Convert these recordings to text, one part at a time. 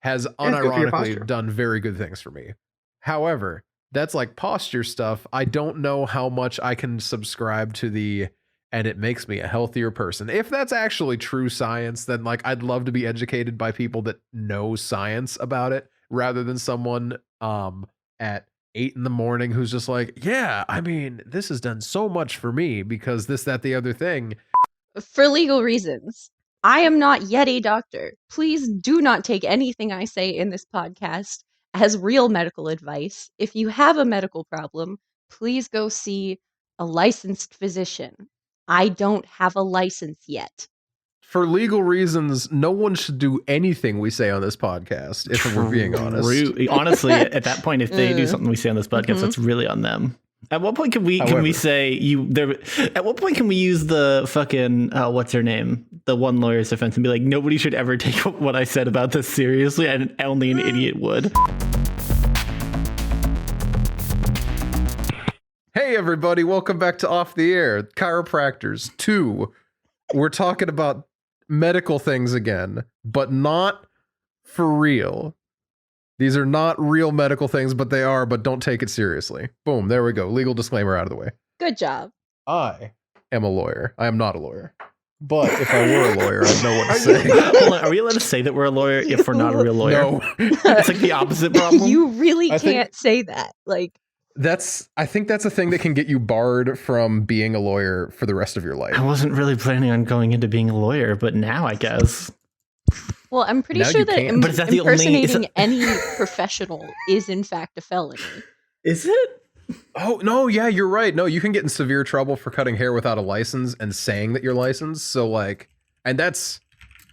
has unironically done very good things for me. However, that's like posture stuff. I don't know how much I can subscribe to and it makes me a healthier person. If that's actually true science, then like I'd love to be educated by people that know science about it rather than someone at 8 a.m. who's just like, yeah, I mean, this has done so much for me because this, that, the other thing. For legal reasons, I am not yet a doctor. Please do not take anything I say in this podcast as real medical advice. If you have a medical problem, please go see a licensed physician. I don't have a license yet. For legal reasons, no one should do anything we say on this podcast, if we're being honest. Honestly, at that point, if they do something we say on this podcast, that's really on them. At what point can we say at what point can we use the fucking what's her name, the one lawyer's defense, and be like, nobody should ever take what I said about this seriously, and only an idiot would. Hey everybody, welcome back to Off the Air, Chiropractors 2. We're talking about medical things again, but not for real. These are not real medical things, but they are, but don't take it seriously. Boom, there we go. Legal disclaimer out of the way. Good job. I am a lawyer. I am not a lawyer. But if I were a lawyer, I'd know what to say. Hold on, are we allowed to say that we're a lawyer if we're not a real lawyer? No. It's like the opposite problem. You really can't say that. Like, I think that's a thing that can get you barred from being a lawyer for the rest of your life. I wasn't really planning on going into being a lawyer, but now I guess. Well, I'm pretty sure that impersonating any professional is in fact a felony. Is it? Oh, no, yeah, you're right. No, you can get in severe trouble for cutting hair without a license and saying that you're licensed. So like, and that's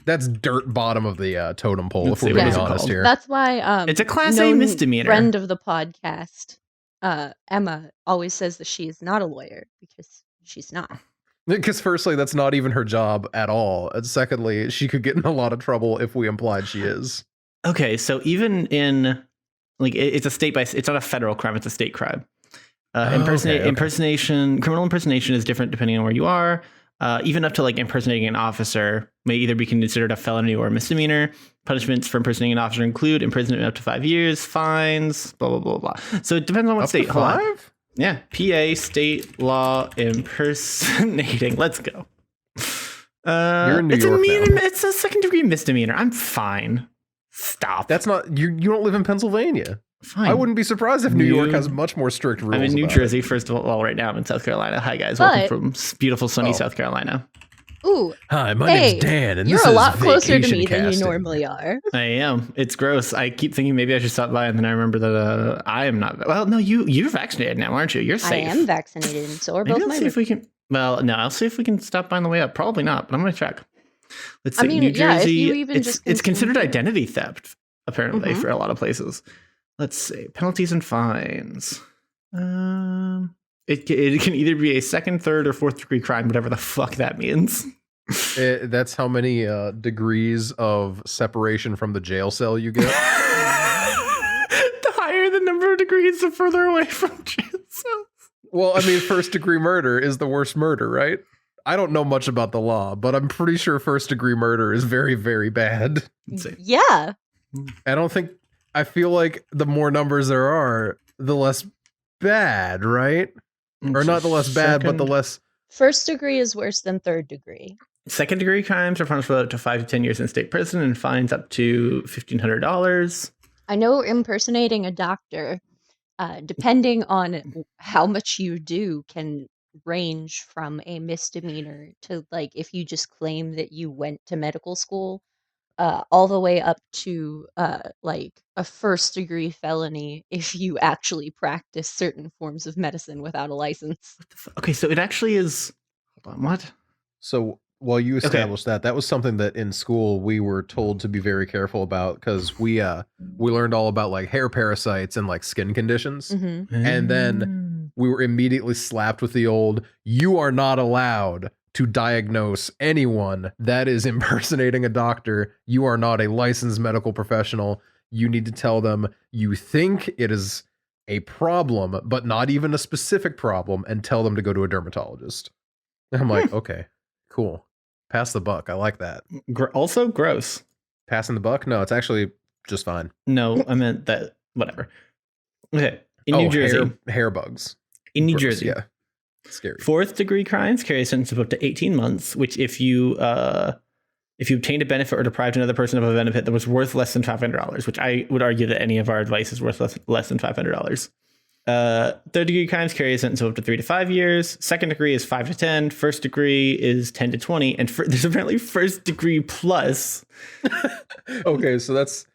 dirt bottom of the totem pole, if we're being honest here. That's why it's a class A misdemeanor. Friend of the podcast, Emma, always says that she is not a lawyer because she's not. Because firstly, that's not even her job at all. And secondly, she could get in a lot of trouble if we implied she is. Okay, so even in, like, it's not a federal crime, it's a state crime. Impersonation, criminal impersonation is different depending on where you are. Even up to like impersonating an officer may either be considered a felony or a misdemeanor. Punishments for impersonating an officer include imprisonment up to 5 years, fines, blah, blah, blah, blah. So it depends on what state. Up to 5? Yeah, PA, state law, impersonating. Let's go. You're in New York now. It's a second-degree misdemeanor. I'm fine. Stop. That's not... You don't live in Pennsylvania. Fine. I wouldn't be surprised if New York has much more strict rules. I'm in New Jersey, first of all. Well, right now I'm in South Carolina. Hi, guys. Welcome from beautiful, sunny South Carolina. Ooh. Hi, my name's Dan, and you're this a is lot closer to me casting. than you normally are. I am. It's gross. I keep thinking maybe I should stop by, and then I remember that I am not. Well, no, you're vaccinated now, aren't you? You're safe. I am vaccinated, and so are maybe both I'll see if we can. Well, no, I'll see if we can stop by on the way up. Probably not, but I'm going to check. Let's see. New Jersey. It's considered identity theft, apparently, for a lot of places. Let's see. Penalties and fines. It can either be a second, third, or fourth degree crime, whatever the fuck that means. That's how many degrees of separation from the jail cell you get. The higher the number of degrees, the further away from jail cells. Well, I mean, first degree murder is the worst murder, right? I don't know much about the law, but I'm pretty sure first degree murder is very, very bad. Yeah. I feel like the more numbers there are, the less bad, right? Or not the less bad, but the less... First degree is worse than third degree. Second degree crimes are punishable up to 5 to 10 years in state prison and fines up to $1,500. I know impersonating a doctor, depending on how much you do, can range from a misdemeanor to, like, if you just claim that you went to medical school, all the way up to like a first degree felony if you actually practice certain forms of medicine without a license. Okay, so it actually is. Hold on, what? So while you established that was something that in school we were told to be very careful about, because we learned all about like hair parasites and like skin conditions, and then we were immediately slapped with the old "you are not allowed to diagnose anyone that is impersonating a doctor. You are not a licensed medical professional. You need to tell them you think it is a problem, but not even a specific problem, and tell them to go to a dermatologist." And I'm like, okay, cool. Pass the buck. I like that. Also gross. Passing the buck? No, it's actually just fine. No, I meant that. Whatever. Okay. In New Jersey, hair bugs. In New Jersey, yeah, scary. 4th degree crimes carry a sentence of up to 18 months. Which, if you obtained a benefit or deprived another person of a benefit that was worth less than $500, which I would argue that any of our advice is worth less than $500. 3rd degree crimes carry a sentence of up to 3 to 5 years. 2nd degree is 5 to 10. 1st degree is 10 to 20. And there's apparently 1st degree plus. Okay, so that's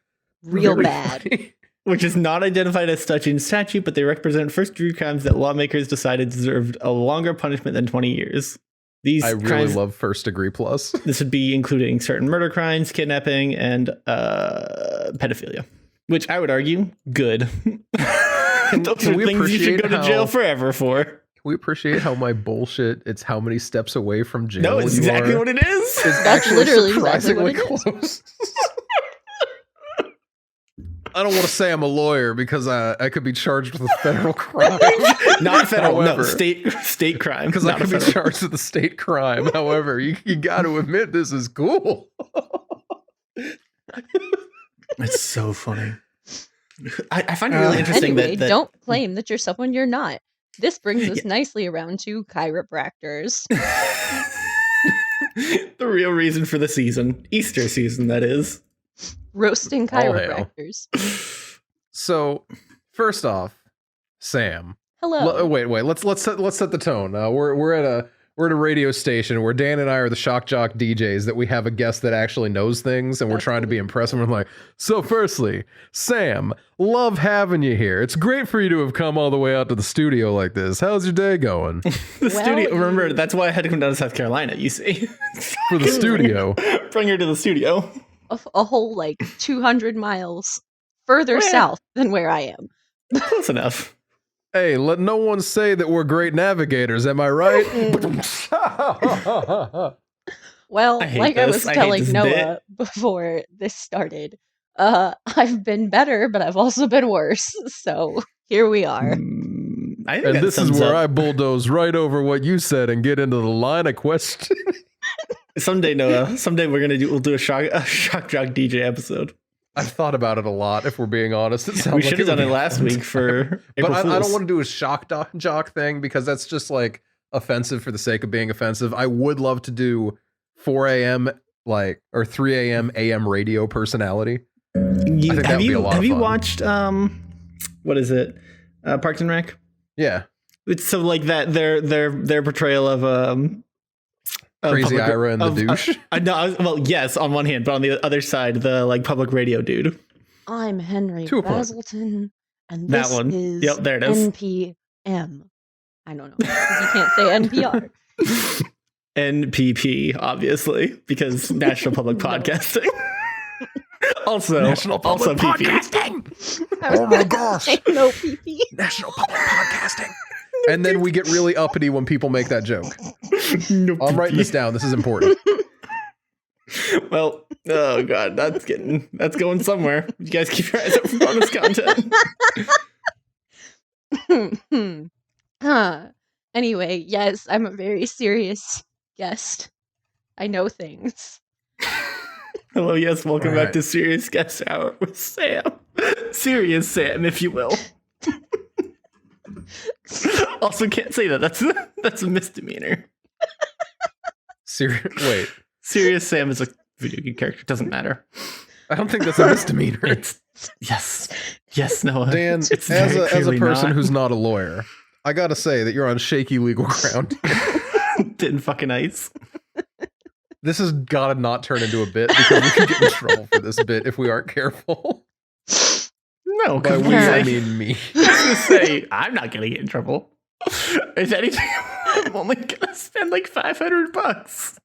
real bad. Funny. Which is not identified as such in statute, but they represent 1st degree crimes that lawmakers decided deserved a longer punishment than 20 years. I really love 1st degree plus. This would be including certain murder crimes, kidnapping, and pedophilia, which I would argue, good. Those are things you should go to jail forever for. Can we appreciate how my bullshit, it's how many steps away from jail? No, it's exactly what it is. It's actually literally surprisingly close. I don't want to say I'm a lawyer because I could be charged with a federal crime. Not federal, no, state crime. Because I could be charged with a state crime. However, you got to admit this is cool. It's so funny. I find it really interesting anyway, that don't claim that you're someone you're not. This brings us nicely around to chiropractors. The real reason for the season. Easter season, that is. Roasting chiropractors. So, first off, Sam. Hello. Wait. Let's set the tone. We're at a radio station where Dan and I are the shock jock DJs that we have a guest that actually knows things, and we're trying to be impressive. And we're like, so firstly, Sam, love having you here. It's great for you to have come all the way out to the studio like this. How's your day going? Studio. Remember, that's why I had to come down to South Carolina. You see, for the studio. Bring her to the studio. A whole 200 miles further south than where I am. Close enough. Hey, let no one say that we're great navigators, am I right? Well, like I was telling Noah before this started, I've been better, but I've also been worse. So here we are. And this is where I bulldoze right over what you said and get into the line of question. Someday, Noah. Someday we'll do a shock jock DJ episode. I've thought about it a lot. If we're being honest, we should have done it last week for. But I don't want to do a shock jock thing because that's just offensive for the sake of being offensive. I would love to do 4 a.m. or 3 a.m. AM radio personality. Have you watched what is it? Parks and Rec? Yeah. It's so that their portrayal of Crazy Ira and the douche. Well, yes, on one hand, but on the other side, the public radio dude. I'm Henry Basilton, and that this one. is yep, there it is. NPM. I don't know because you can't say NPR. NPP, obviously, because National Public Podcasting. Also, National Public Podcasting. Oh my gosh! No PP. National Public Podcasting. And then we get really uppity when people make that joke. No I'm writing this down. This is important. Well, oh god, that's going somewhere. You guys keep your eyes up for bonus content. Anyway, yes, I'm a very serious guest. I know things. Hello, yes, welcome back to Serious Guest Hour with Sam. Serious Sam, if you will. Also, can't say that. That's a misdemeanor. Wait. Serious Sam is a video game character. Doesn't matter. I don't think that's a misdemeanor. Yes, Noah. Dan, as a person who's not a lawyer, I gotta say that you're on shaky legal ground. Didn't fucking ice. This has gotta not turn into a bit because we could get in trouble for this bit if we aren't careful. No, by we I mean me. I was gonna say I'm not gonna get in trouble. If anything, I'm only gonna spend $500.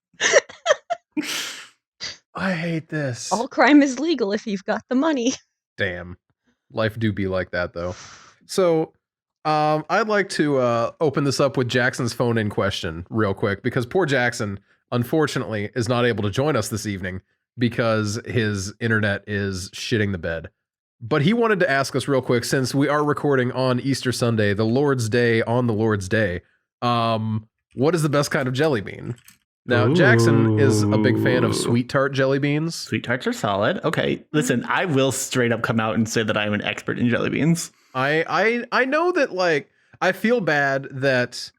I hate this. All crime is legal if you've got the money. Damn, life do be like that though. So, I'd like to open this up with Jackson's phone-in question real quick because poor Jackson, unfortunately, is not able to join us this evening because his internet is shitting the bed. But he wanted to ask us real quick, since we are recording on Easter Sunday, the Lord's Day on the Lord's Day, what is the best kind of jelly bean? Now, Jackson is a big fan of sweet tart jelly beans. Sweet tarts are solid. Okay, listen, I will straight up come out and say that I'm an expert in jelly beans. I know that, like, I feel bad that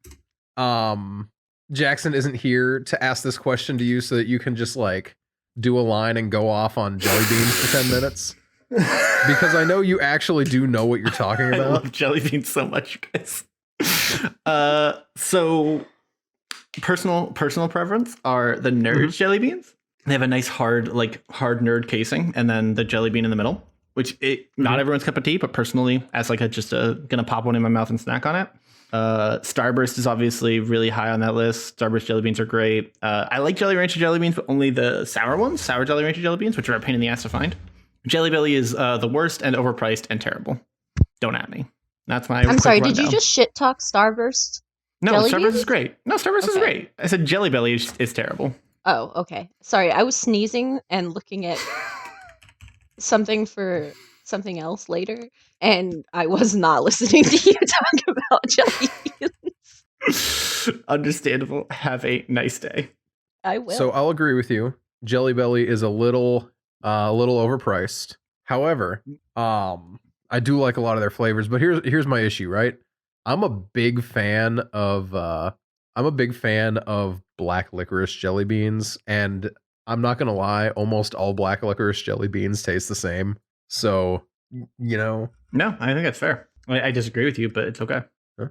Jackson isn't here to ask this question to you so that you can just like do a line and go off on jelly beans for 10 minutes. Because I know you actually do know what you're talking about. I love jelly beans so much, guys. So personal preference are the Nerds jelly beans. They have a nice hard nerd casing, and then the jelly bean in the middle, which not everyone's cup of tea, but personally, as like gonna pop one in my mouth and snack on it. Starburst is obviously really high on that list. Starburst jelly beans are great. I like Jelly Rancher jelly beans, but only the sour ones, sour Jelly Rancher jelly beans, which are a pain in the ass to find. Jelly Belly is the worst and overpriced and terrible. Don't at me. That's my. I'm sorry. Did you just shit talk Starburst? No, jelly Starburst beans? is great. No, Starburst is great. I said Jelly Belly is terrible. Oh, okay. Sorry, I was sneezing and looking at something for something else later, and I was not listening to you talk about jelly beans. Understandable. Have a nice day. I will. So I'll agree with you. Jelly Belly is a little overpriced. However, I do like a lot of their flavors, but here's my issue, right? I'm a big fan of black licorice jelly beans, and I'm not gonna lie, almost all black licorice jelly beans taste the same. So, you know. No, I think that's fair. I disagree with you, but it's okay. Huh?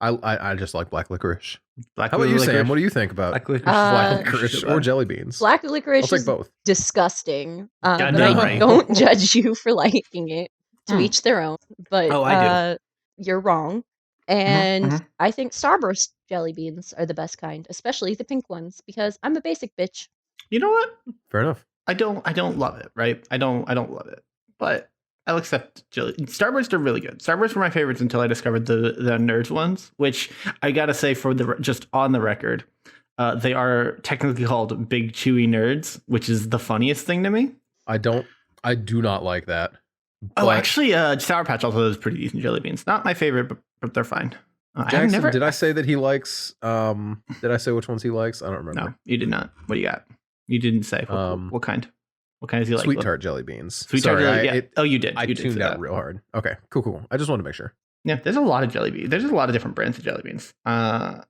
I just like black licorice. How about you, Sam? What do you think about black licorice or jelly beans? Black licorice is both. Disgusting. But I don't judge you for liking it. To each their own. But I do. You're wrong. And I think Starburst jelly beans are the best kind, especially the pink ones, because I'm a basic bitch. You know what? Fair enough. I don't love it, right? I don't love it. But I'll accept jelly. Starburst are really good. Starburst were my favorites until I discovered the Nerds ones, which I gotta say, for just on the record, they are technically called Big Chewy Nerds, which is the funniest thing to me. I do not like that. Oh, actually, Sour Patch also has pretty decent jelly beans. Not my favorite, but they're fine. Jackson, did I say that he likes? Did I say which ones he likes? I don't remember. No, you did not. What do you got? You didn't say. What kind? What kind does he like? Sweet tart jelly beans. Sweet tart jelly. Yeah. You did. I tuned out real hard. Okay, cool. I just wanted to make sure. Yeah, there's a lot of jelly beans. There's a lot of different brands of jelly beans. I've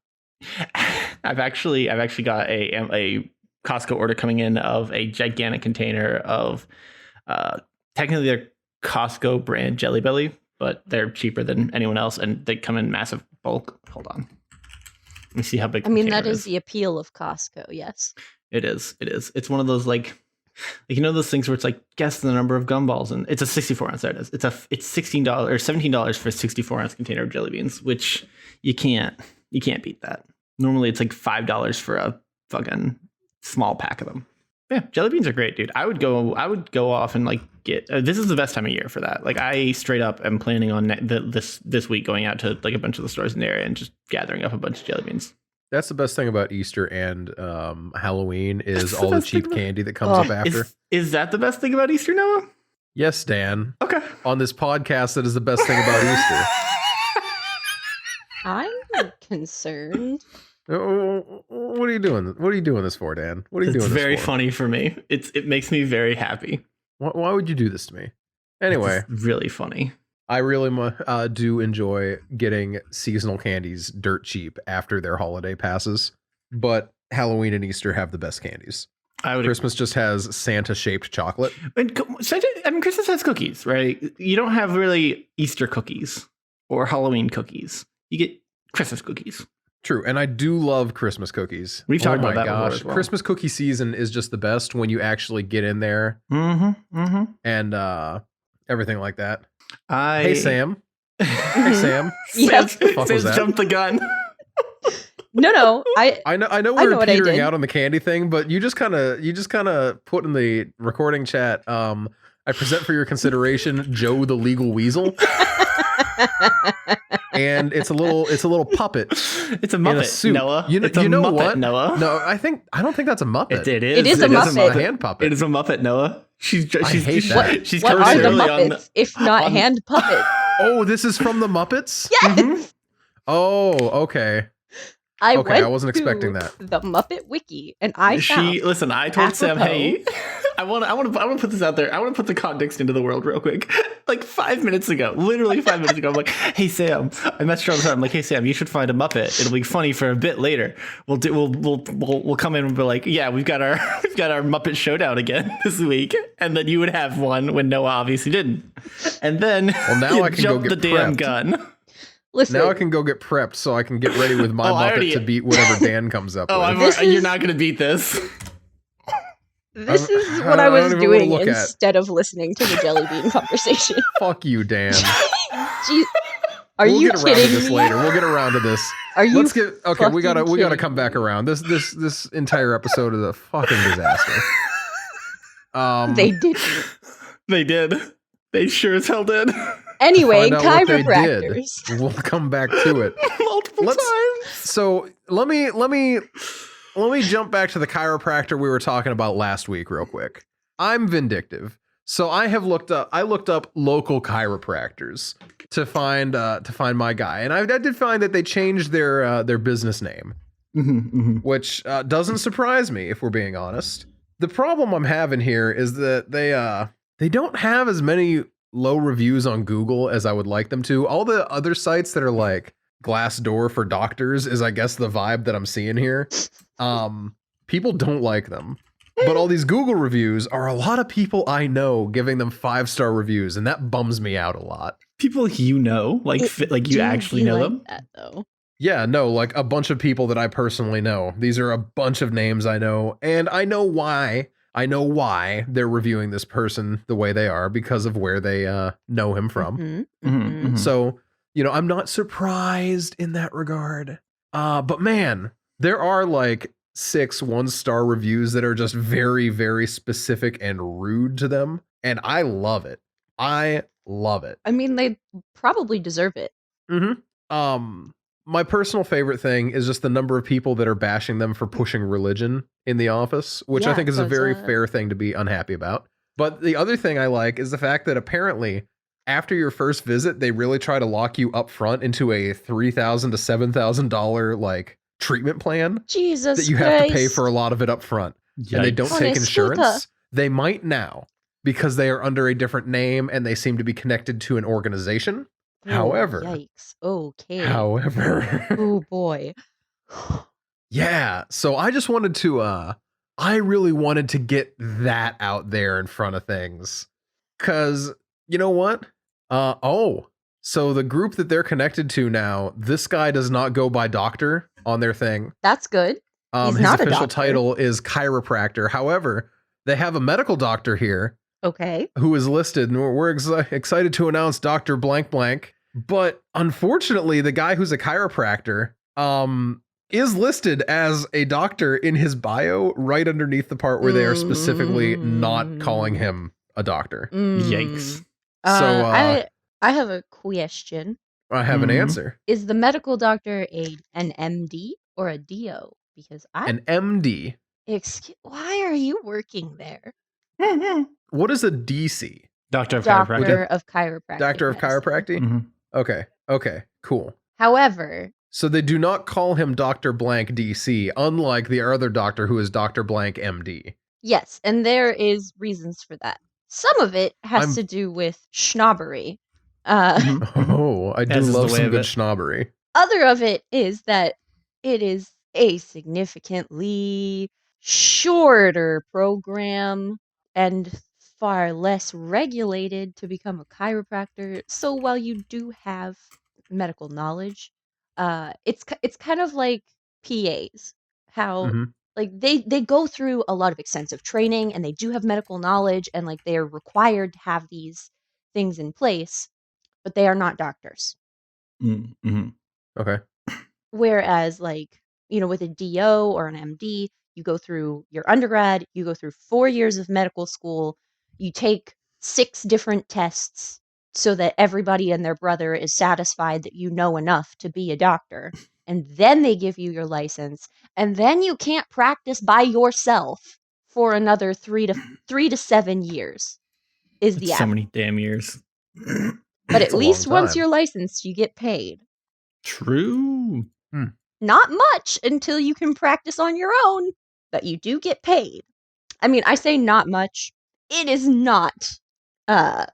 actually got a Costco order coming in of a gigantic container of technically they're Costco brand Jelly Belly, but they're cheaper than anyone else, and they come in massive bulk. Hold on, let me see how big. I mean, that is the appeal of Costco. Yes, it is. It's one of those like you know those things where it's like guess the number of gumballs, and it's a 64 ounce. There it is. It's $16 or $17 for a 64 ounce container of jelly beans, which you can't beat that. Normally, it's like $5 for a fucking small pack of them. Yeah, jelly beans are great, dude. I would go off and like get. This is the best time of year for that. Like, I straight up am planning on this week going out to like a bunch of the stores in the area and just gathering up a bunch of jelly beans. That's the best thing about Easter and Halloween is all the cheap candy that comes up after. Is that the best thing about Easter, Noah? Yes, Dan. Okay. On this podcast, that is the best thing about Easter. I'm concerned. What are you doing? What are you doing this for, Dan? What are you doing this for? It's very funny for me. It makes me very happy. Why would you do this to me? Anyway, it's really funny. I really do enjoy getting seasonal candies dirt cheap after their holiday passes, but Halloween and Easter have the best candies. Christmas just has Santa-shaped chocolate. Christmas has cookies, right? You don't have really Easter cookies or Halloween cookies. You get Christmas cookies. True, and I do love Christmas cookies. We've talked about that before as well. Christmas cookie season is just the best when you actually get in there and everything like that. Hey, Sam. Hey, Sam. Sam's jumped the gun. No. I know we were petering out on the candy thing, but you just kind of put in the recording chat. I present for your consideration Joe the Legal Weasel. And it's a little puppet. It's a Muppet, suit. Noah. You know Muppet, what? Noah. No, I don't think that's a Muppet. It is. It is a Muppet. A hand puppet. It is a Muppet, Noah. I hate that. What are the Muppets if not hand puppet? Oh, this is from the Muppets? Yes. Mm-hmm. Oh, okay. I wasn't expecting that. The Muppet Wiki, and I found. Listen, I told Sam, hey, I want to put this out there. I want to put the context into the world real quick. Like 5 minutes ago, literally 5 minutes ago, I'm like, hey Sam, I messaged her all the time. I'm like, hey Sam, you should find a Muppet. It'll be funny for a bit later. We'll come in and be like, yeah, we've got our Muppet Showdown again this week, and then you would have one when Noah obviously didn't. And then now I can go get the damn gun. Listen, now I can go get prepped so I can get ready with my Muppet to beat whatever Dan comes up with. You're not going to beat this. This is what I was doing instead of listening to the Jelly Bean conversation. Fuck you, Dan. Are you kidding me? We'll get around to this later. We'll get around to this. Okay, we gotta come back around. This entire episode is a fucking disaster. They didn't. They did. They sure as hell did. Anyway, chiropractors. We'll come back to it multiple times. So let me jump back to the chiropractor we were talking about last week real quick. I'm vindictive, so I looked up local chiropractors to find my guy, and I did find that they changed their business name, which doesn't surprise me if we're being honest. The problem I'm having here is that they don't have as many low reviews on Google as I would like them to. All the other sites that are like Glassdoor for doctors is, I guess, the vibe that I'm seeing here. People don't like them, but all these Google reviews are a lot of people I know giving them 5-star reviews, and that bums me out a lot. People you know, like you actually know them. That, though. Yeah, no, like a bunch of people that I personally know. These are a bunch of names I know, and I know why. I know why they're reviewing this person the way they are, because of where they know him from. So, I'm not surprised in that regard. But man, there are like 6 1-star reviews that are just very, very specific and rude to them. And I love it. I mean, they probably deserve it. My personal favorite thing is just the number of people that are bashing them for pushing religion in the office, which I think is a very fair thing to be unhappy about. But the other thing I like is the fact that apparently after your first visit, they really try to lock you up front into a $3,000 to $7,000 like treatment plan. Jesus that you have to pay for a lot of it up front. Yikes. And they don't take insurance. They might now, because they are under a different name and they seem to be connected to an organization. However, yikes. Okay. However, oh boy. Yeah, so I just wanted to I really wanted to get that out there in front of things. 'Cause you know what? So the group that they're connected to now, this guy does not go by doctor on their thing. That's good. He's his not official a doctor. title is chiropractor. However, they have a medical doctor here. Okay. Who is listed, and we're excited to announce Dr. Blank Blank. But unfortunately, the guy who's a chiropractor is listed as a doctor in his bio right underneath the part where they are specifically not calling him a doctor. Yikes. So I have a question. I have an answer. Is the medical doctor an MD or a DO? Because an MD. Why are you working there? What is a DC? Doctor of Chiropractic. Doctor of Chiropractic. Okay, cool. However, so they do not call him Dr. Blank DC, unlike the other doctor who is Dr. Blank MD. Yes, and there is reasons for that. Some of it has to do with schnobbery. I do love some good schnobbery. Other of it is that it is a significantly shorter program and far less regulated to become a chiropractor. So while you do have medical knowledge, it's kind of like PAs. How like they go through a lot of extensive training, and they do have medical knowledge, and like they are required to have these things in place, but they are not doctors. Okay. Whereas like, with a DO or an MD, you go through your undergrad, you go through 4 years of medical school, you take 6 different tests so that everybody and their brother is satisfied that you know enough to be a doctor. And then they give you your license. And then you can't practice by yourself for another 3 to 7 years is the average. So many damn years. But at least once you're licensed, you get paid. True. not much until you can practice on your own, but you do get paid. I mean, I say not much. It is not a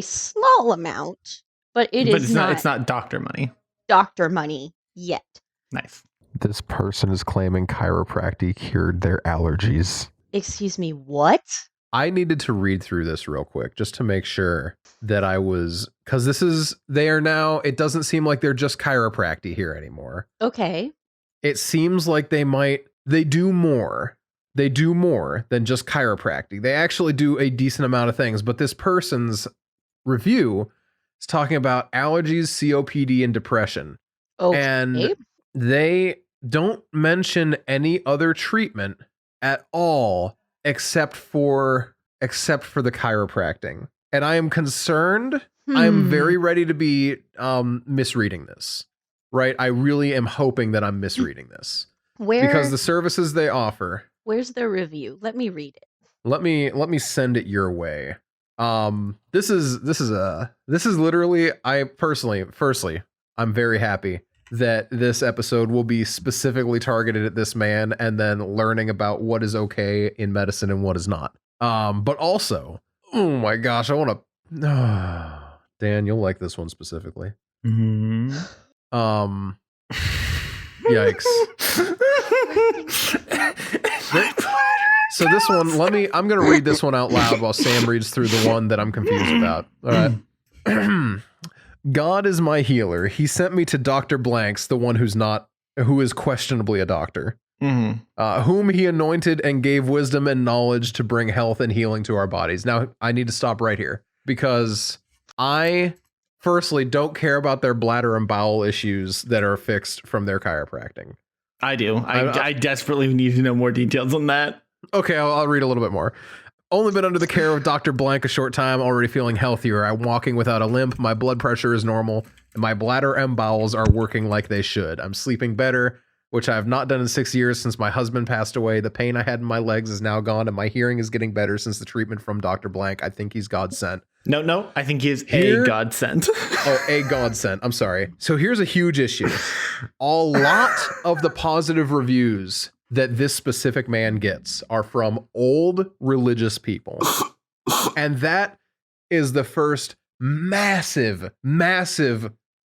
small amount, but it's not doctor money. Doctor money yet. Nice. This person is claiming chiropractic cured their allergies. Excuse me, what? I needed to read through this real quick just to make sure that I was, because they are now, it doesn't seem like they're just chiropractic here anymore. Okay. It seems like they do more. They do more than just chiropractic. They actually do a decent amount of things, but this person's review is talking about allergies, COPD, and depression. Okay. And they don't mention any other treatment at all except for the chiropractic. And I am concerned. I'm very ready to be misreading this. Right? I really am hoping that I'm misreading this. Because the services they offer. Where's their review? Let me read it. Let me send it your way. This is literally, firstly, I'm very happy that this episode will be specifically targeted at this man and then learning about what is okay in medicine and what is not. But also, oh my gosh, I want to, Dan, you'll like this one specifically. Mm-hmm. Yikes. So this one, I'm going to read this one out loud while Sam reads through the one that I'm confused about. All right. God is my healer. He sent me to Dr. Blanks, the one who is questionably a doctor, whom he anointed and gave wisdom and knowledge to bring health and healing to our bodies. Now, I need to stop right here because I firstly don't care about their bladder and bowel issues that are fixed from their chiropractic. I do. I desperately need to know more details on that. Okay, I'll read a little bit more. Only been under the care of Dr. Blank a short time, already feeling healthier. I'm walking without a limp. My blood pressure is normal. And my bladder and bowels are working like they should. I'm sleeping better, which I have not done in 6 years since my husband passed away. The pain I had in my legs is now gone, and my hearing is getting better since the treatment from Dr. Blank. I think he's God sent. No, I think he is a God sent. Oh, a God sent. I'm sorry. So here's a huge issue. A lot of the positive reviews that this specific man gets are from old religious people. And that is the first massive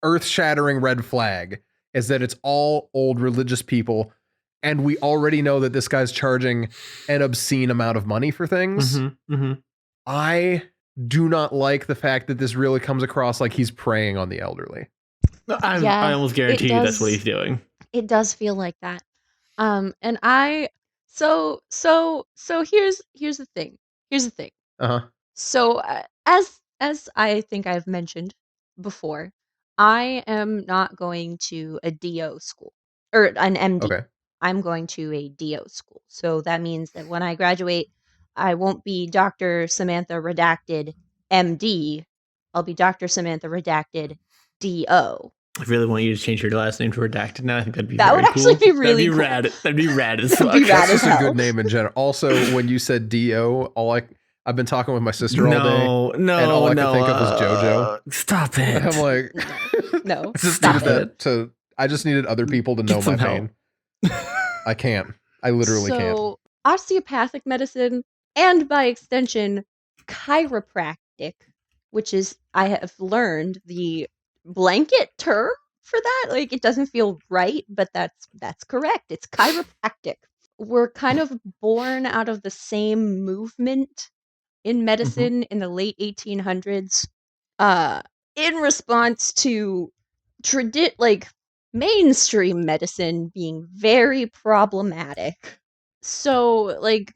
earth-shattering red flag, is that it's all old religious people. And we already know that this guy's charging an obscene amount of money for things. I do not like the fact that this really comes across like he's preying on the elderly. I almost guarantee you that's what he's doing. It does feel like that. And I so here's the thing. So as I think I've mentioned before, I am not going to a DO school or an MD. Okay. I'm going to a DO school. So that means that when I graduate, I won't be Dr. Samantha Redacted MD. I'll be Dr. Samantha Redacted DO. I really want you to change your last name to Redacted now. I think that'd be that would actually cool. be really cool. Rad. That'd be rad as fuck. That's just a good name in general. Also, when you said DO, I've been talking with my sister all day. And all I could think of was JoJo. Stop it. I'm like, no. Stop it. I just needed other people to know my pain. I can't. I literally can't. So, osteopathic medicine, and by extension, chiropractic, which is, I have learned, the blanket term for that. Like, it doesn't feel right, but that's correct. It's chiropractic. We're kind of born out of the same movement in medicine in the late 1800s, in response to mainstream medicine being very problematic. So, like,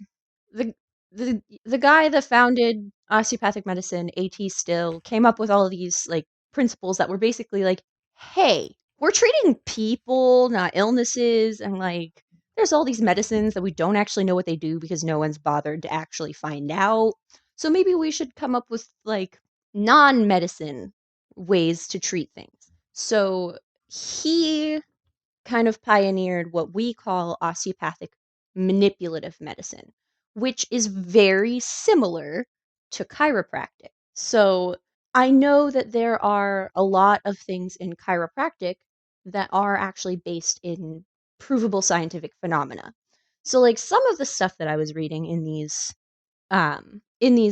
the guy that founded osteopathic medicine, A.T. Still, came up with all of these like principles that were basically like, hey, we're treating people, not illnesses, and like there's all these medicines that we don't actually know what they do because no one's bothered to actually find out. So maybe we should come up with like non-medicine ways to treat things. So he kind of pioneered what we call osteopathic manipulative medicine, which is very similar to chiropractic. So I know that there are a lot of things in chiropractic that are actually based in provable scientific phenomena. So like some of the stuff that I was reading in these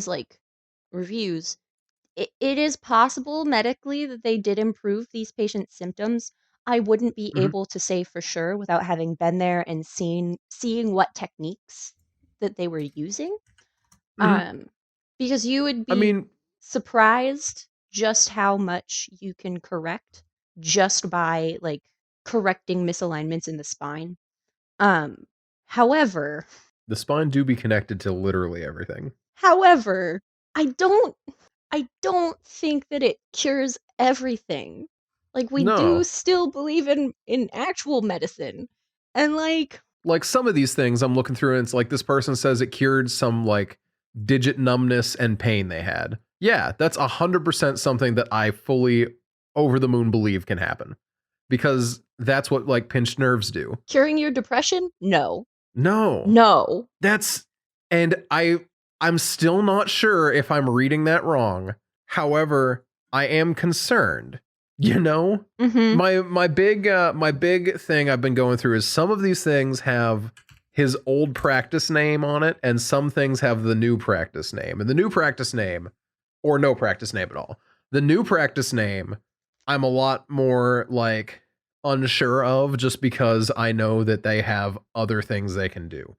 like reviews, it is possible medically that they did improve these patients' symptoms. I wouldn't be able to say for sure without having been there and seeing what techniques that they were using. Because you would be surprised just how much you can correct just by like correcting misalignments in the spine. However, the spine do be connected to literally everything. However, I don't think that it cures everything. Like we do still believe in actual medicine. And like some of these things I'm looking through and it's like this person says it cured some like digit numbness and pain they had. Yeah, that's 100% something that I fully over the moon believe can happen. Because that's what like pinched nerves do. Curing your depression? No. And I'm still not sure if I'm reading that wrong. However, I am concerned. You know, my big thing I've been going through is some of these things have his old practice name on it, and some things have the new practice name. And the new practice name, or no practice name at all. The new practice name, I'm a lot more like unsure of, just because I know that they have other things they can do.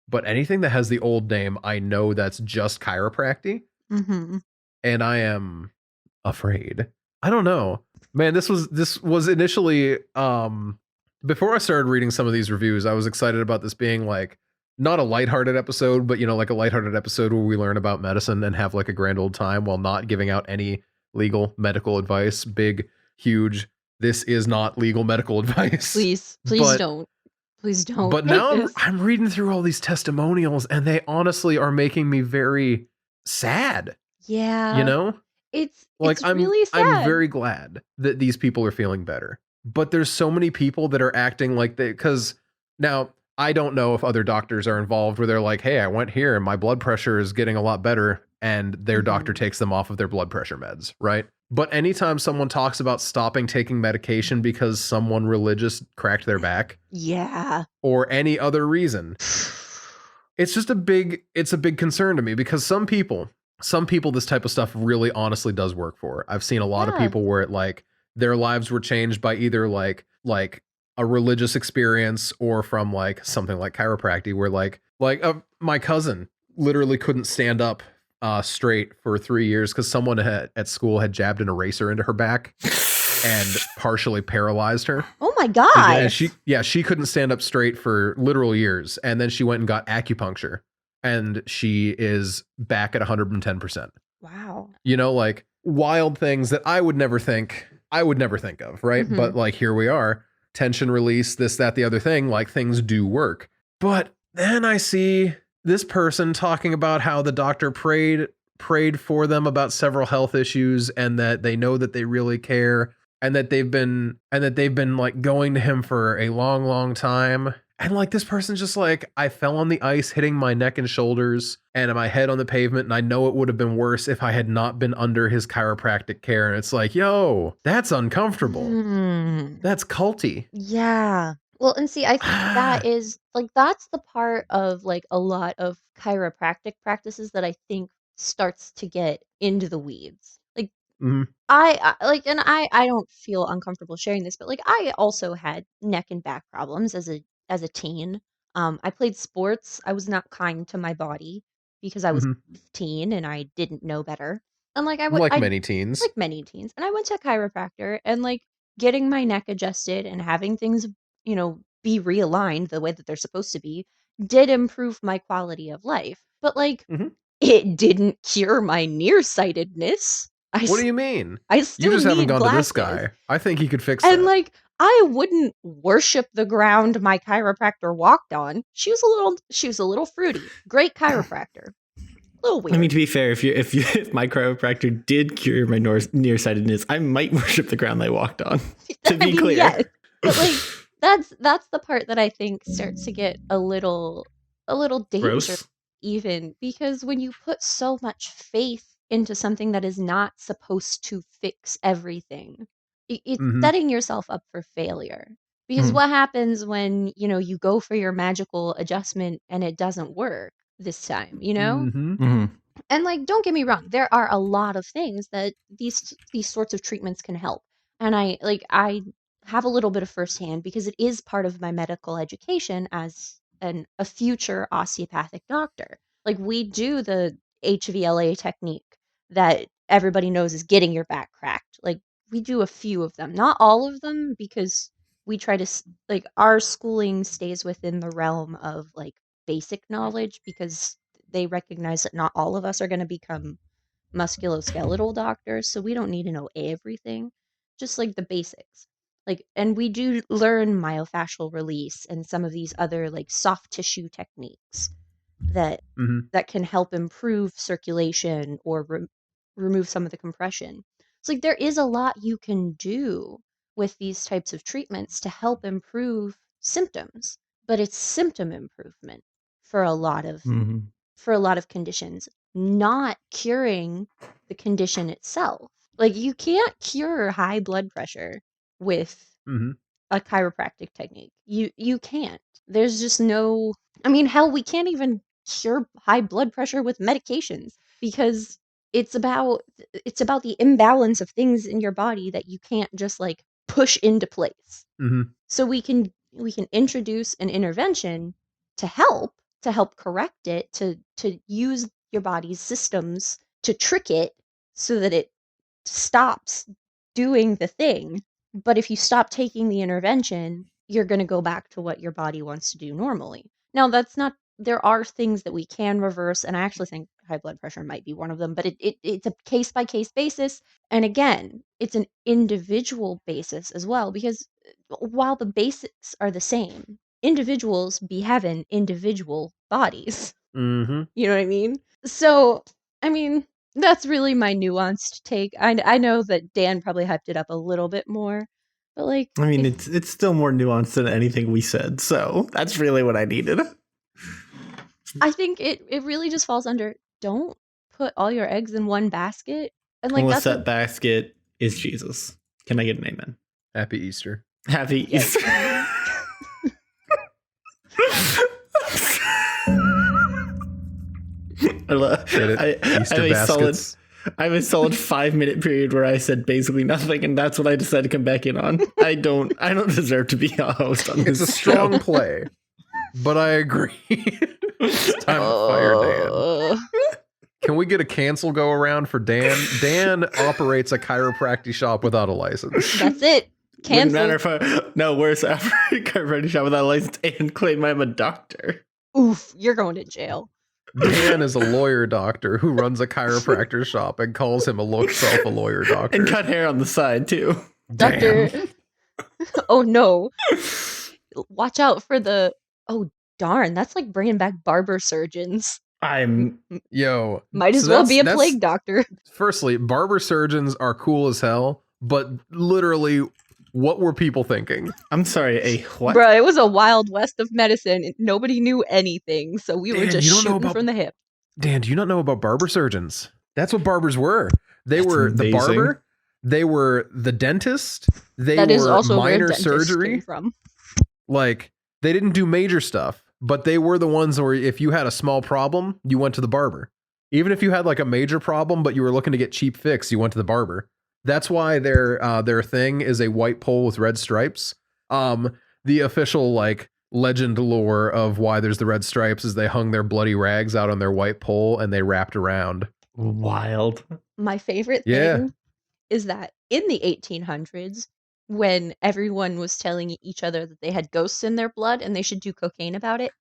But anything that has the old name, I know that's just chiropractic. And I am afraid. I don't know. Man, this was initially before I started reading some of these reviews, I was excited about this being like not a lighthearted episode, but you know, like a lighthearted episode where we learn about medicine and have like a grand old time while not giving out any legal medical advice. Big, huge, this is not legal medical advice. Please don't. Please don't. But now I'm reading through all these testimonials and they honestly are making me very sad. Yeah. You know? It's really sad. I'm very glad that these people are feeling better. But there's so many people that are acting like they, because now I don't know if other doctors are involved where they're like, hey, I went here and my blood pressure is getting a lot better, and their doctor takes them off of their blood pressure meds, right? But anytime someone talks about stopping taking medication because someone religious cracked their back, or any other reason, it's just a big concern to me, because some people this type of stuff really honestly does work for. I've seen a lot of people where it like their lives were changed by either like a religious experience or from like something like chiropractic, where like my cousin literally couldn't stand up straight for 3 years because someone at school had jabbed an eraser into her back and partially paralyzed her. Oh my god. And she couldn't stand up straight for literal years, and then she went and got acupuncture. And she is back at 110%. Wow. You know, like wild things that I would never think of, right? But like here we are, tension release, this, that, the other thing, like things do work. But then I see this person talking about how the doctor prayed for them about several health issues, and that they know that they really care, and that they've been like going to him for a long, long time. And like this person's just like, I fell on the ice hitting my neck and shoulders and my head on the pavement, and I know it would have been worse if I had not been under his chiropractic care. And it's like, yo, that's uncomfortable. That's culty. Yeah. Well, and see, I think that is like, that's the part of like a lot of chiropractic practices that I think starts to get into the weeds. Like I don't feel uncomfortable sharing this, but like I also had neck and back problems as a teen. I played sports. I was not kind to my body because I was 15 and I didn't know better. And like many teens. Like many teens. And I went to a chiropractor, and like getting my neck adjusted and having things, you know, be realigned the way that they're supposed to be did improve my quality of life. But like it didn't cure my nearsightedness. What do you mean? I still you just haven't gone glasses. To this guy. I think he could fix that. And like I wouldn't worship the ground my chiropractor walked on. She was a little fruity. Great chiropractor. A little weird. I mean, to be fair, if my chiropractor did cure my nearsightedness, I might worship the ground they walked on. To be clear. Yes. But like that's the part that I think starts to get a little dangerous. Even because when you put so much faith into something that is not supposed to fix everything, it's setting yourself up for failure. Because what happens when, you go for your magical adjustment and it doesn't work this time, And don't get me wrong, there are a lot of things that these sorts of treatments can help. And I have a little bit of firsthand because it is part of my medical education as a future osteopathic doctor. We do the HVLA technique that everybody knows is getting your back cracked. We do a few of them, not all of them, because we try to our schooling stays within the realm of basic knowledge, because they recognize that not all of us are going to become musculoskeletal doctors, so we don't need to know everything, just the basics. And we do learn myofascial release and some of these other soft tissue techniques that can help improve circulation or remove some of the compression. So there is a lot you can do with these types of treatments to help improve symptoms, but it's symptom improvement for a lot of conditions, not curing the condition itself. You can't cure high blood pressure with a chiropractic technique. You can't. There's just no, hell, we can't even cure high blood pressure with medications, because it's about the imbalance of things in your body that you can't just push into place. So we can introduce an intervention to help correct it, to use your body's systems to trick it so that it stops doing the thing. But if you stop taking the intervention, you're going to go back to what your body wants to do normally. Now, that's not, there are things that we can reverse, and I actually think high blood pressure might be one of them, but it's a case-by-case basis. And again, it's an individual basis as well, because while the basics are the same, individuals be having individual bodies. You know what I mean? So, that's really my nuanced take. I know that Dan probably hyped it up a little bit more, but it's still more nuanced than anything we said, so that's really what I needed. I think it really just falls under, don't put all your eggs in one basket. And unless that basket is Jesus. Can I get an amen? Happy Easter. Happy Easter. I have a solid 5-minute period where I said basically nothing, and that's what I decided to come back in on. I don't deserve to be a host on this. It's a strong play, but I agree. It's time to fire Dan. Can we get a cancel go around for Dan? Dan operates a chiropractic shop without a license. That's it. Cancel. Wouldn't matter if where's a chiropractic shop without a license and claim I'm a doctor. Oof, you're going to jail. Dan is a lawyer doctor who runs a chiropractor shop and calls himself a lawyer doctor. And cut hair on the side, too. Doctor. Oh, no. Watch out for the... Oh, darn. That's like bringing back barber surgeons. Might as well be a plague doctor. Firstly, barber surgeons are cool as hell, but literally, what were people thinking? I'm sorry, a what? Bro, it was a wild west of medicine. Nobody knew anything, so we were just shooting from the hip. Dan, do you not know about barber surgeons? That's what barbers were. They were the barber. They were the dentist. They were also minor surgery. They didn't do major stuff, but they were the ones where if you had a small problem, you went to the barber. Even if you had a major problem, but you were looking to get cheap fix, you went to the barber. That's why their thing is a white pole with red stripes. The official legend lore of why there's the red stripes is they hung their bloody rags out on their white pole and they wrapped around. Wild. My favorite thing is that in the 1800s, when everyone was telling each other that they had ghosts in their blood and they should do cocaine about it.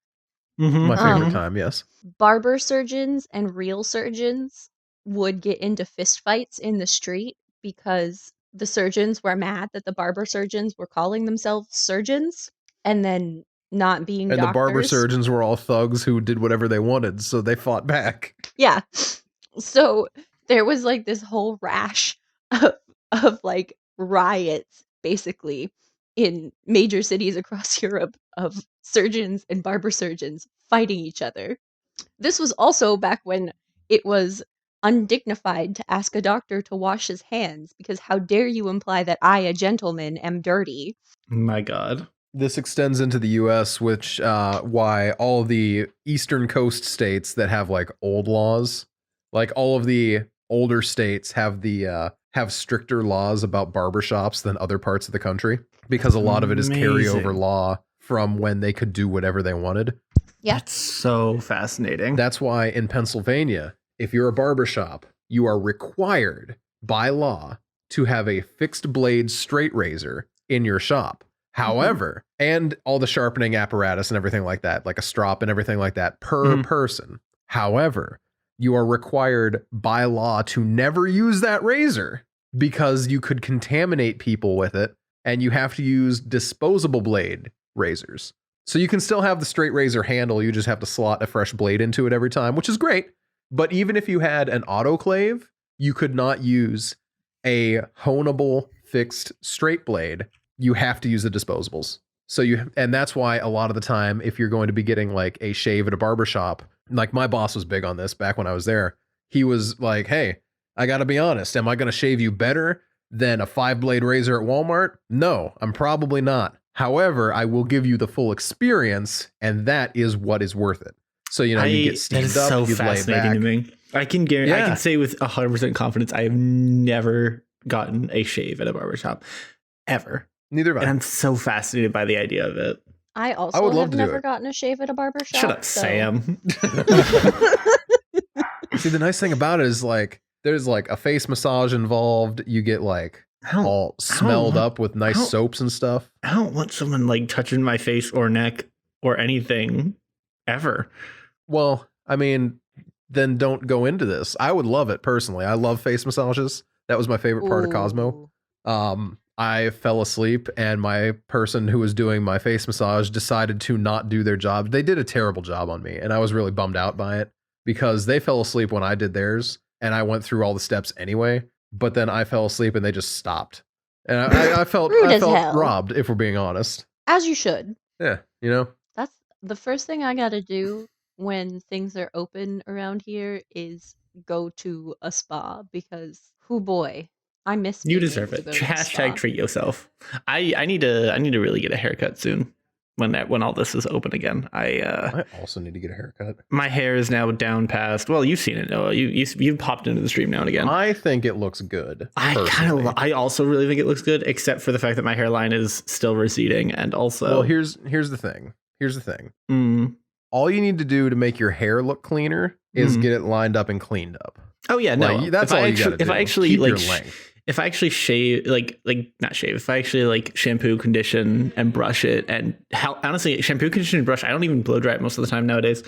My favorite time, yes. Barber surgeons and real surgeons would get into fistfights in the street because the surgeons were mad that the barber surgeons were calling themselves surgeons and then not being doctors. And the barber surgeons were all thugs who did whatever they wanted, so they fought back. Yeah. So there was this whole rash of riots, basically, in major cities across Europe of surgeons and barber surgeons fighting each other. This was also back when it was undignified to ask a doctor to wash his hands, because how dare you imply that I, a gentleman, am dirty? My God. This extends into the U.S., which why all the Eastern Coast states that have like old laws, like all of the older states have stricter laws about barbershops than other parts of the country, because a lot of it is carryover law from when they could do whatever they wanted. Yeah. That's so fascinating. That's why in Pennsylvania, if you're a barbershop, you are required by law to have a fixed blade straight razor in your shop. However, and all the sharpening apparatus and everything like that, like a strop and everything like that per person. However, you are required by law to never use that razor because you could contaminate people with it, and you have to use disposable blade razors. So you can still have the straight razor handle, you just have to slot a fresh blade into it every time, which is great. But even if you had an autoclave, you could not use a honable fixed straight blade. You have to use the disposables. And that's why a lot of the time, if you're going to be getting like a shave at a barbershop, like my boss was big on this back when I was there. He was like, hey, I got to be honest. Am I going to shave you better than a 5-blade razor at Walmart? No, I'm probably not. However, I will give you the full experience, and that is what is worth it. So, you get steamed up, so you lay back. To me. I can guarantee, I can say with 100% confidence, I have never gotten a shave at a barbershop ever. Neither have I. And I'm so fascinated by the idea of it. I would have never gotten a shave at a barbershop. Shut up, Sam. See, the nice thing about it is like there's like a face massage involved. You get like all smelled up with nice soaps and stuff. I don't want someone like touching my face or neck or anything ever. Well, I mean, then don't go into this. I would love it personally. I love face massages. That was my favorite part of Cosmo. I fell asleep, and my person who was doing my face massage decided to not do their job. They did a terrible job on me, and I was really bummed out by it because they fell asleep when I did theirs, and I went through all the steps anyway. But then I fell asleep, and they just stopped, and I felt robbed, if we're being honest. As you should. Yeah, That's the first thing I gotta do when things are open around here is go to a spa, because, oh boy, I miss. You deserve it. Hashtag treat yourself. I need to really get a haircut soon when all this is open again. I also need to get a haircut. My hair is now down past. Well, you've seen it, Noah. You've popped into the stream now and again. I think it looks good. I also really think it looks good, except for the fact that my hairline is still receding, and also. Well, here's the thing. All you need to do to make your hair look cleaner is get it lined up and cleaned up. Oh yeah, no. That's all you got to do. If I actually if I actually shave, not shave, if I actually shampoo, condition, and brush it, and honestly, shampoo, condition, and brush, I don't even blow dry it most of the time nowadays.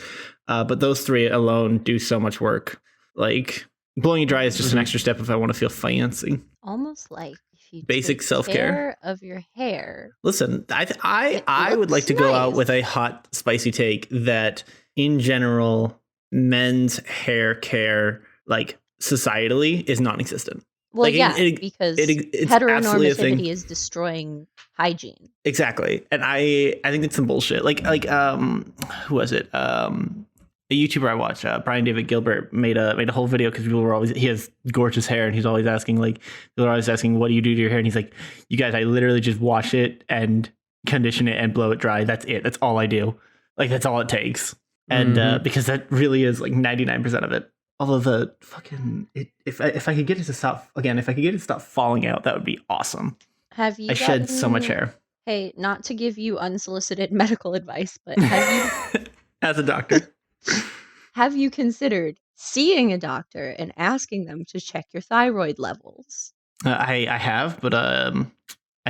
But those three alone do so much work. Like blowing it dry is just an extra step if I want to feel fancy. Almost like if you basic self-care of your hair. Listen, I would like to go out with a hot, spicy take that in general, men's hair care, societally, is non-existent. Well, because heteronormativity is destroying hygiene. Exactly, and I think it's some bullshit. Who was it? A YouTuber I watch, Brian David Gilbert, made a whole video because people were always, he has gorgeous hair, and he's always asking what do you do to your hair? And he's like, you guys, I literally just wash it and condition it and blow it dry. That's it. That's all I do. That's all it takes. And because that really is 99% of it. Although the fucking if I could get it to stop falling out, that would be awesome. I shed so much hair. Hey, not to give you unsolicited medical advice, but have you, as a doctor, have you considered seeing a doctor and asking them to check your thyroid levels? I have, but I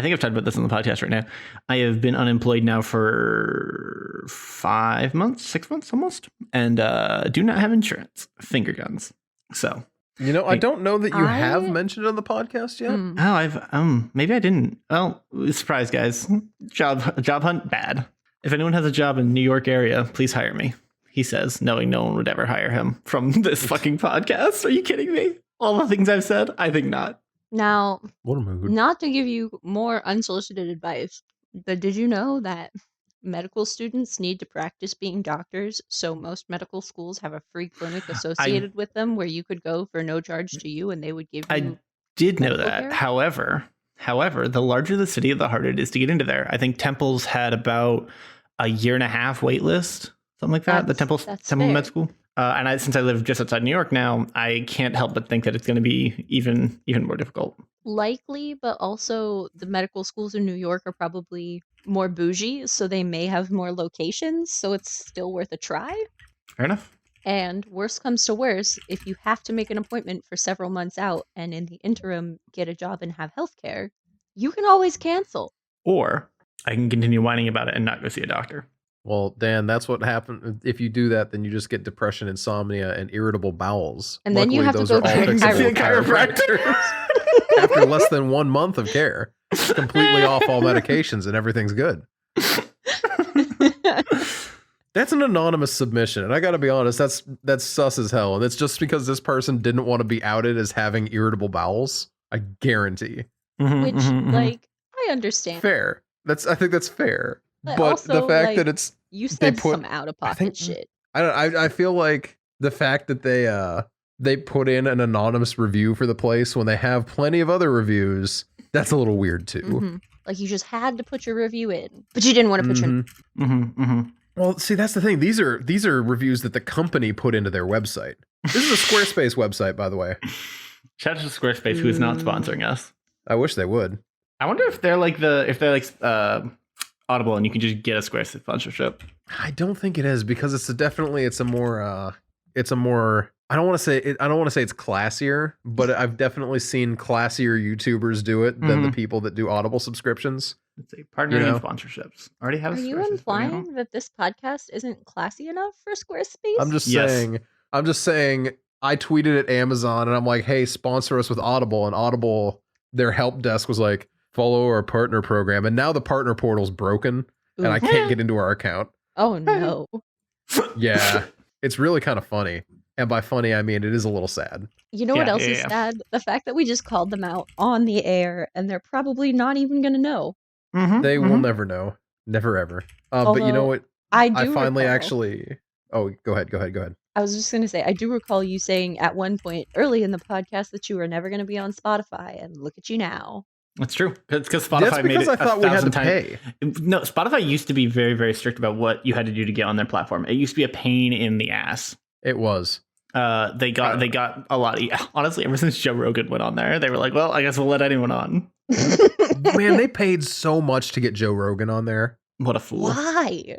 think I've talked about this on the podcast right now. I have been unemployed now for 5 months, 6 months almost, and do not have insurance. Finger guns. So, I don't know that you have mentioned it on the podcast yet. Oh, I've maybe I didn't. Well, surprise, guys. Job hunt bad. If anyone has a job in New York area, please hire me. He says, knowing no one would ever hire him from this fucking podcast. Are you kidding me? All the things I've said, I think not. Now, what a mood. Not to give you more unsolicited advice, but did you know that medical students need to practice being doctors, so most medical schools have a free clinic associated with them where you could go for no charge to you and they would give you I did know that. care. However, the larger the city, the harder it is to get into there. I think Temple's had about a 1.5 wait list, something like that. The Temple Med School. And since I live just outside New York now, I can't help but think that it's going to be even more difficult. Likely, but also the medical schools in New York are probably more bougie, so they may have more locations, so it's still worth a try. Fair enough. And worst comes to worst, if you have to make an appointment for several months out and in the interim get a job and have healthcare, you can always cancel. Or I can continue whining about it and not go see a doctor. Well, Dan, that's what happened. If you do that, then you just get depression, insomnia, and irritable bowels. And then you have to go to a chiropractor. After less than 1 month of care, completely off all medications and everything's good. That's an anonymous submission, and I gotta be honest, that's sus as hell, and it's just because this person didn't want to be outed as having irritable bowels. I guarantee. Which, like, I understand. Fair. I think that's fair. But also, the fact that it's you said some out of pocket shit. I feel like the fact that they put in an anonymous review for the place when they have plenty of other reviews, that's a little weird too. Mm-hmm. Like you just had to put your review in, but you didn't want to put your. Well, see, that's the thing. These are reviews that the company put into their website. This is a Squarespace website, by the way. Shout out to Squarespace, who is not sponsoring us. I wish they would. I wonder if they're like Audible and you can just get a Squarespace sponsorship. I don't think it is, because it's a more I don't want to say it's classier, but I've definitely seen classier YouTubers do it than the people that do Audible subscriptions. Let's say partnering and sponsorships. Already have. Are you implying that this podcast isn't classy enough for Squarespace? I'm just saying. I tweeted at Amazon and I'm like, "Hey, sponsor us with Audible," and Audible, their help desk was like, "Follow our partner program," and now the partner portal's broken and I can't get into our account. Oh no! Yeah, it's really kind of funny. And by funny, I mean it is a little sad. You know what else is sad? The fact that we just called them out on the air, and they're probably not even going to know. They will never know. Never, ever. But you know what? I finally actually... Oh, go ahead. I was just going to say, I do recall you saying at one point early in the podcast that you were never going to be on Spotify, and look at you now. That's true. It's because Spotify made it I thought we had to pay. No, Spotify used to be very, very strict about what you had to do to get on their platform. It used to be a pain in the ass. It was. They got a lot. Honestly, ever since Joe Rogan went on there, they were like, "Well, I guess we'll let anyone on." Man, they paid so much to get Joe Rogan on there. What a fool! Why?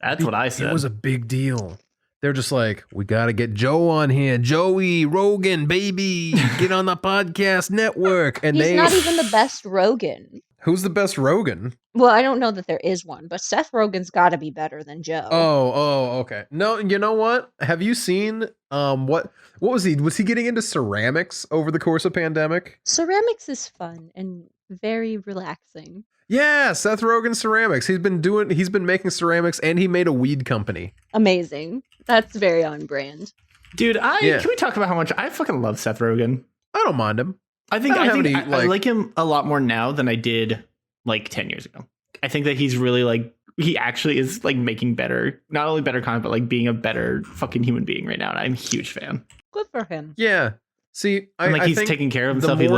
That's what I said. It was a big deal. They're just like, "We got to get Joe on here, Joey Rogan, baby, get on the podcast network." And he's not even the best Rogan. Who's the best Rogan? Well, I don't know that there is one, but Seth Rogen's got to be better than Joe. Oh, okay. No, you know what? Have you seen what was he? Was he getting into ceramics over the course of pandemic? Ceramics is fun and very relaxing. Yeah, Seth Rogen ceramics. He's been making ceramics, and he made a weed company. Amazing. That's very on brand. Dude, can we talk about how much I fucking love Seth Rogen? I don't mind him. I like him a lot more now than I did like 10 years ago. I think that he's really he actually is like making better, not only better content, but like being a better fucking human being right now. And I'm a huge fan. Good for him. Yeah. See, I he's taking care of himself. The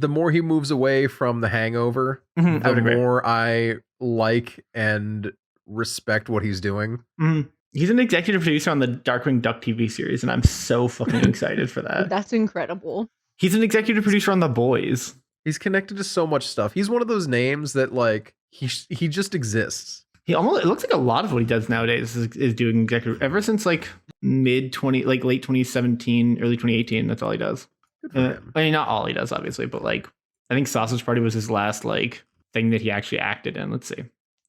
more he moves away from The Hangover, the more I like and respect what he's doing. Mm-hmm. He's an executive producer on the Darkwing Duck TV series, and I'm so fucking excited for that. That's incredible. He's an executive producer on The Boys. He's connected to so much stuff. He's one of those names that like he just exists. It looks like a lot of what he does nowadays is doing executive ever since like late 2017, early 2018. That's all he does. Good for him. I mean, not all he does, obviously, but like I think Sausage Party was his last like thing that he actually acted in. Let's see.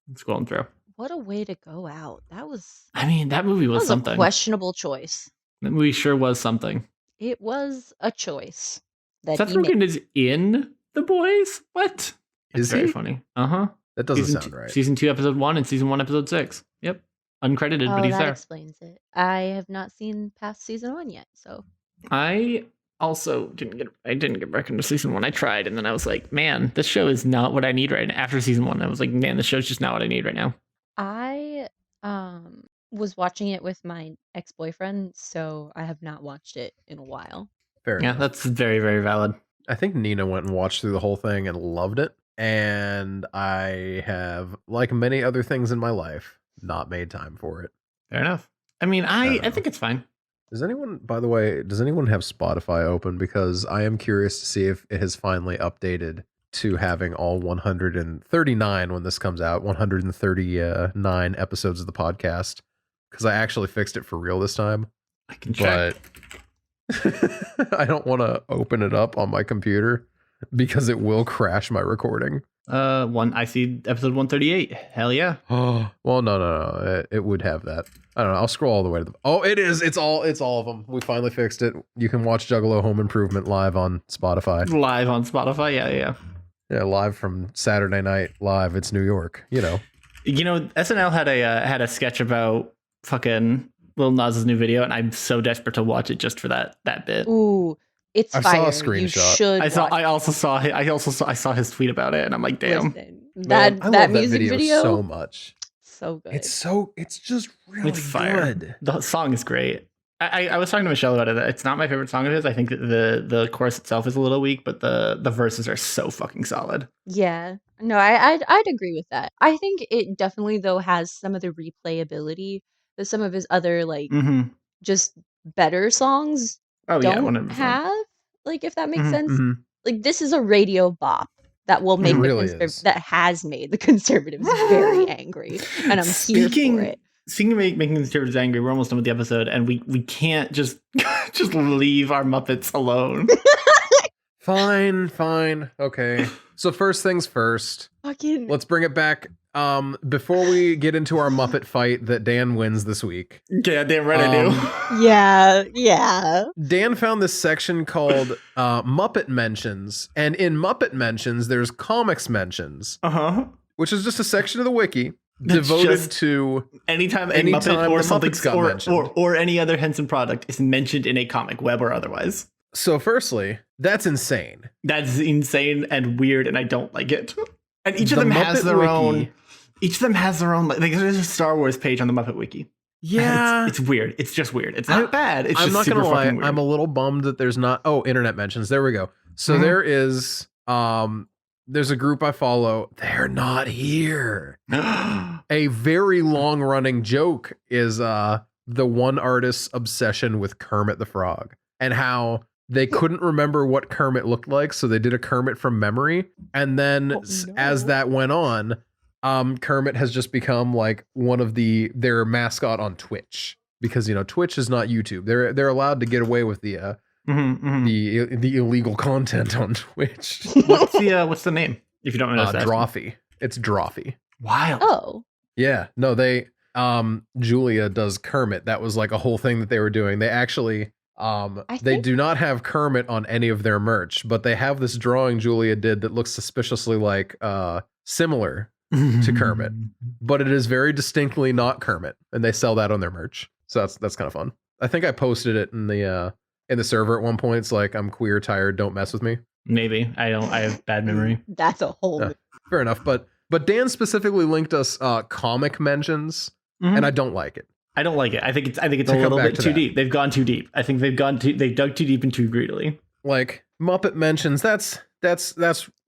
Let's scrolling through. What a way to go out. That movie was something. A questionable choice. That movie sure was something. It was a choice. Seth Rogen is in The Boys? What? Is very funny. Uh-huh. That doesn't sound right. Season 2, episode 1 and season 1, episode 6. Yep. Uncredited, but he's there. That explains it. I have not seen past season 1 yet, so. I also I didn't get back into season 1. I tried, and then I was like, man, this show is not what I need right now. After season 1, I was like, man, this show's just not what I need right now. I was watching it with my ex-boyfriend, so I have not watched it in a while. Fair enough. That's very, very valid. I think Nina went and watched through the whole thing and loved it. And I have, like many other things in my life, not made time for it. Fair enough. I mean, I think it's fine. Does anyone have Spotify open? Because I am curious to see if it has finally updated to having all 139 when this comes out, 139 episodes of the podcast. Because I actually fixed it for real this time. I can check. But I don't want to open it up on my computer because it will crash my recording. I see episode 138. Hell yeah. Oh, well, no. It would have that. I don't know. I'll scroll all the way to the. Oh, it is. It's all of them. We finally fixed it. You can watch Juggalo Home Improvement live on Spotify. Live on Spotify. Yeah. Yeah, live from Saturday Night Live. It's New York. SNL had a sketch about fucking Lil Nas's new video, and I'm so desperate to watch it just for that bit. Ooh, it's fire. I saw a screenshot. You should. I saw his tweet about it, and I'm like, damn. Listen, that music video so much. So good. It's just really good. The song is great. I was talking to Michelle about it. It's not my favorite song of his. I think that the chorus itself is a little weak, but the verses are so fucking solid. Yeah. No, I'd agree with that. I think it definitely though has some of the replayability that some of his other just better songs don't have. Like, if that makes sense. Mm-hmm. Like, this is a radio bop that will make that has made the conservatives very angry, and I'm here for it. Speaking of making conservatives angry, we're almost done with the episode, and we can't just leave our Muppets alone. Fine. Okay. So first things first. Let's bring it back. Before we get into our Muppet fight that Dan wins this week. Yeah, damn right I do. Yeah. Dan found this section called Muppet Mentions, and in Muppet Mentions, there's comics mentions. Which is just a section of the wiki devoted to anytime a Muppet or something or any other Henson product is mentioned in a comic, web or otherwise. So firstly, that's insane. That's insane and weird, and I don't like it. And each of them has their own. Each of them has their own. Like, there's a Star Wars page on the Muppet Wiki. Yeah, it's weird. It's just weird. It's not bad. It's just super fucking weird. I'm a little bummed that there's not. Oh, internet mentions. There we go. So there is. There's a group I follow. They're not here. A very long running joke is the one artist's obsession with Kermit the Frog and how they couldn't remember what Kermit looked like, so they did a Kermit from memory. And then as that went on, Kermit has just become like one of their mascot on Twitch, because Twitch is not YouTube. They're allowed to get away with the illegal content on Twitch. What's the name? If you don't know, Drawfy. It's Drawfy. Wild. Oh. Yeah. No, they Julia does Kermit. That was like a whole thing that they were doing. They actually they do not have Kermit on any of their merch, but they have this drawing Julia did that looks suspiciously like similar to Kermit, but it is very distinctly not Kermit, and they sell that on their merch. So that's kind of fun. I think I posted it in the server at one point. It's like, I'm queer, tired, don't mess with me. Maybe. I have bad memory. That's a whole fair enough, but Dan specifically linked us comic mentions, and I don't like it. I don't like it. I think it's a little bit too deep. They've gone too deep. I think they dug too deep and too greedily. Like Muppet mentions, that's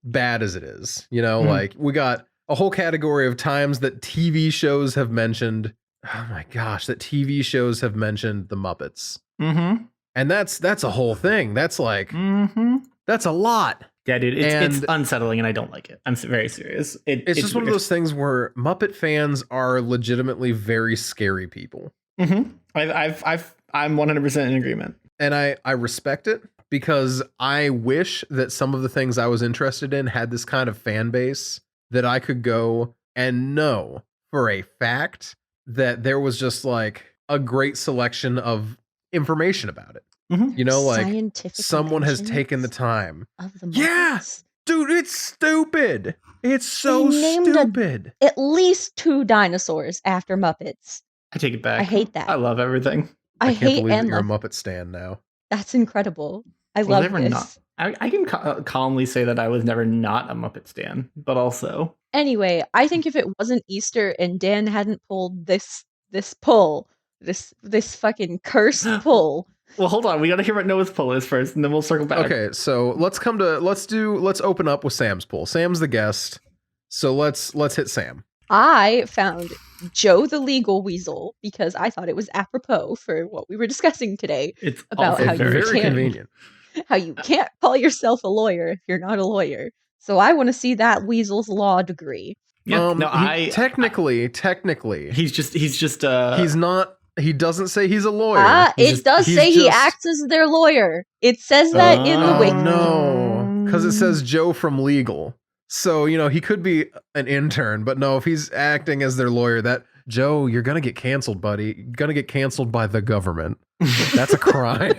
bad as it is. Like we got a whole category of times that TV shows have mentioned. Oh my gosh, that TV shows have mentioned the Muppets. And that's a whole thing. That's like that's a lot. Yeah, dude, it's unsettling, and I don't like it. I'm very serious. It's just one of those things where Muppet fans are legitimately very scary people. I'm 100% in agreement, and I respect it, because I wish that some of the things I was interested in had this kind of fan base that I could go and know for a fact that there was just like a great selection of information about it. Like someone has taken the time. Yeah, dude, it's stupid. It's so stupid. At least 2 dinosaurs after Muppets. I take it back. I hate that. I love everything. I can't believe that you're a Muppet stan now. That's incredible. I love this. I can calmly say that I was never not a Muppet stan, but also. Anyway, I think if it wasn't Easter and Dan hadn't pulled this pull, this fucking cursed pull. Well, hold on. We got to hear what Noah's pull is first, and then we'll circle back. Okay, so let's open up with Sam's pull. Sam's the guest, so let's hit Sam. I found Joe the Legal Weasel because I thought it was apropos for what we were discussing today. It's about how very convenient. How you can't call yourself a lawyer if you're not a lawyer. So I want to see that weasel's law degree. Yeah, technically, he's not. He doesn't say he's a lawyer. It does say he acts as their lawyer. It says that in the wiki. No, because it says Joe from legal. So, he could be an intern, but no, if he's acting as their lawyer, that Joe, you're going to get canceled, buddy. You're going to get canceled by the government. That's a crime.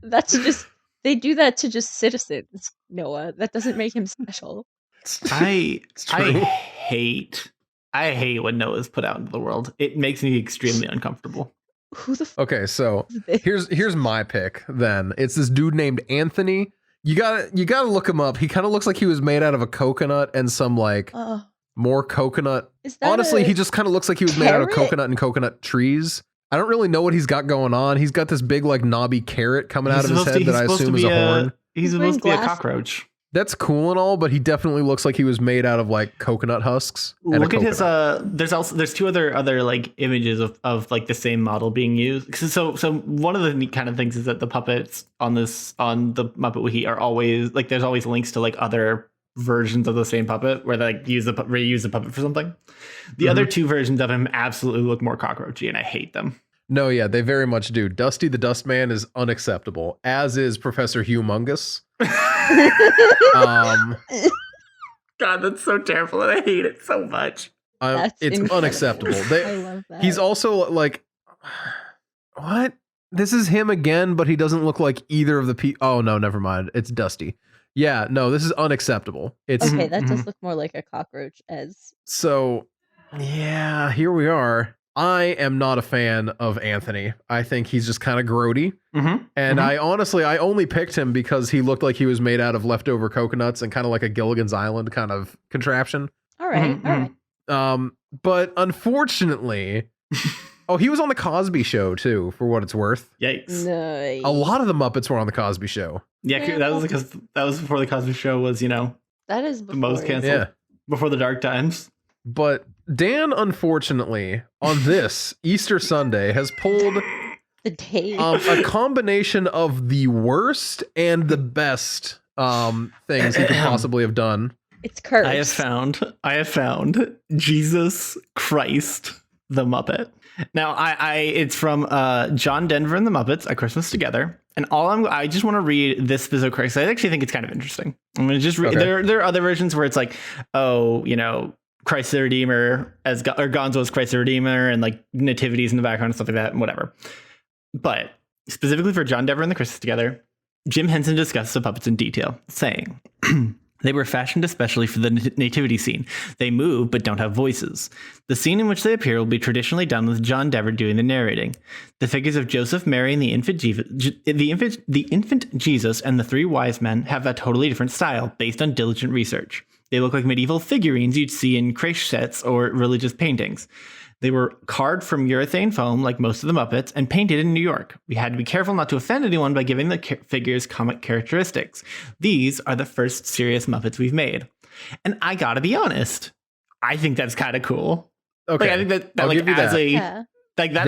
That's just, they do that to just citizens, Noah. That doesn't make him special. I hate when Noah's put out into the world. It makes me extremely uncomfortable. Okay, so here's my pick then. It's this dude named Anthony. You gotta look him up. He kind of looks like he was made out of a coconut and some more coconut. Honestly, he just kind of looks like he was made out of coconut and coconut trees. I don't really know what he's got going on. He's got this big knobby carrot coming out of his head that I assume is a horn. He's supposed to be a cockroach. That's cool and all, but he definitely looks like he was made out of coconut husks. Look at his there's two other images of the same model being used. So one of the neat kind of things is that the puppets on the Muppet Wiki are always there's always links to other versions of the same puppet where they reuse the puppet for something. The other two versions of him absolutely look more cockroachy, and I hate them. No, yeah, they very much do. Dusty the Dustman is unacceptable, as is Professor Humungus. God, that's so terrible, and I hate it so much. It's incredible. Unacceptable. I love that. He's also what? This is him again, but he doesn't look like either of the people. Oh no, never mind. It's Dusty. Yeah, no, this is unacceptable. It's okay. That does look more like a cockroach. So, yeah, here we are. I am not a fan of Anthony. I think he's just kind of grody. And I only picked him because he looked like he was made out of leftover coconuts and kind of like a Gilligan's Island kind of contraption. All right. But unfortunately, he was on the Cosby Show too, for what it's worth. Yikes. Nice. A lot of the Muppets were on the Cosby Show. Yeah, that was because that was before the Cosby Show was, that is the most canceled. Before the dark times. But Dan, unfortunately, on this Easter Sunday, has pulled a combination of the worst and the best things he could possibly have done. It's cursed. I have found Jesus Christ the Muppet. Now, it's from John Denver and the Muppets, A Christmas Together. And I just want to read this specific Christ. I actually think it's kind of interesting. I'm going to just read. Okay. There are other versions where it's Christ the Redeemer or Gonzo's Christ the Redeemer and nativities in the background and stuff like that and whatever. But specifically for John Denver and the Christmas Together, Jim Henson discusses the puppets in detail, saying, they were fashioned especially for the nativity scene. They move but don't have voices. The scene in which they appear will be traditionally done with John Denver doing the narrating. The figures of Joseph, Mary, and the infant Jesus and the three wise men have a totally different style based on diligent research. They look like medieval figurines you'd see in creche sets or religious paintings. They were carved from urethane foam like most of the Muppets and painted in New York. We had to be careful not to offend anyone by giving the figures comic characteristics. These are the first serious Muppets we've made. And I gotta be honest, I think that's kind of cool. Okay, I think that that